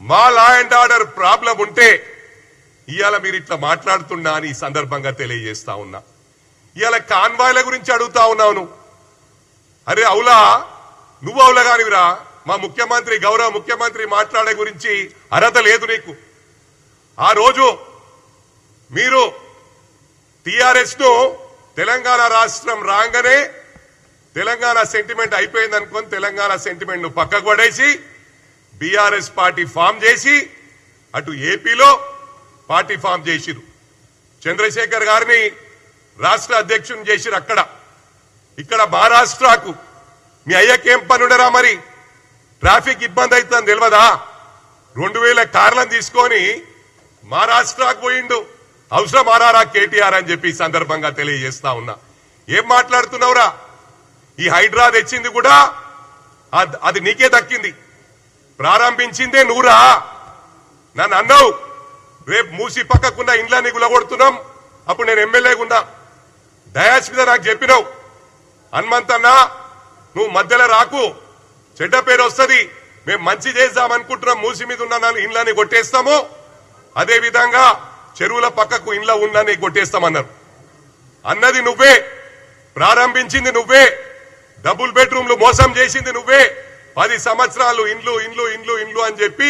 మా law and order problem ఉంటే ఇవాళ మీరు ఇట్లా మాట్లాడుతున్నా అని ఈ సందర్భంగా తెలియజేస్తా ఉన్నా. ఇవాళ కాన్వాయ్ల గురించి అడుగుతా ఉన్నావు. అరే అవులా, నువ్వు అవులా కానివిరా, మా ముఖ్యమంత్రి గౌరవ ముఖ్యమంత్రి మాట్లాడే గురించి అర్హత లేదు నీకు. ఆ రోజు మీరు టిఆర్ఎస్ ను తెలంగాణ రాష్ట్రం రాగానే తెలంగాణ సెంటిమెంట్ అయిపోయింది అనుకొని తెలంగాణ సెంటిమెంట్ ను పక్కకు పడేసి బీఆర్ఎస్ పార్టీ ఫామ్ చేసి అటు ఏపీలో పార్టీ ఫామ్ చేసిరు. చంద్రశేఖర్ గారిని రాష్ట్ర అధ్యక్షుని చేసిరు. ఇక్కడ మహారాష్ట్రకు మీ అయ్యకేం పనుడరా? మరి ట్రాఫిక్ ఇబ్బంది అవుతుందని తెలియదా? 2000 కార్లను తీసుకొని మహారాష్ట్రకు పోయిండు. అవసరం ఆరారా కేటీఆర్ అని చెప్పి ఈ సందర్భంగా తెలియజేస్తా ఉన్నా. ఏం మాట్లాడుతున్నావురా? ఈ హైడ్రా తెచ్చింది కూడా అది నీకే దక్కింది. ప్రారంభించిందే నువ్వురా. నన్ను అన్నావు రేపు మూసి పక్కకున్న ఇండ్లని గులగొడుతున్నాం. అప్పుడు నేను ఎమ్మెల్యేగా ఉన్నా. డయాస్ మీద నాకు చెప్పినావు, హనుమంతన్నా నువ్వు మధ్యలో రాకు, చెడ్డ పేరు వస్తుంది, మేము మంచి చేద్దామనుకుంటున్నాం, మూసి మీద ఉన్న ఇండ్లని కొట్టేస్తాము, అదే విధంగా చెరువుల పక్కకు ఇండ్ల ఉన్నని కొట్టేస్తామన్నారు. అన్నది నువ్వే, ప్రారంభించింది నువ్వే, డబుల్ బెడ్రూమ్లు మోసం చేసింది నువ్వే. 10 సంవత్సరాలు ఇండ్లు ఇండ్లు ఇండ్లు ఇండ్లు అని చెప్పి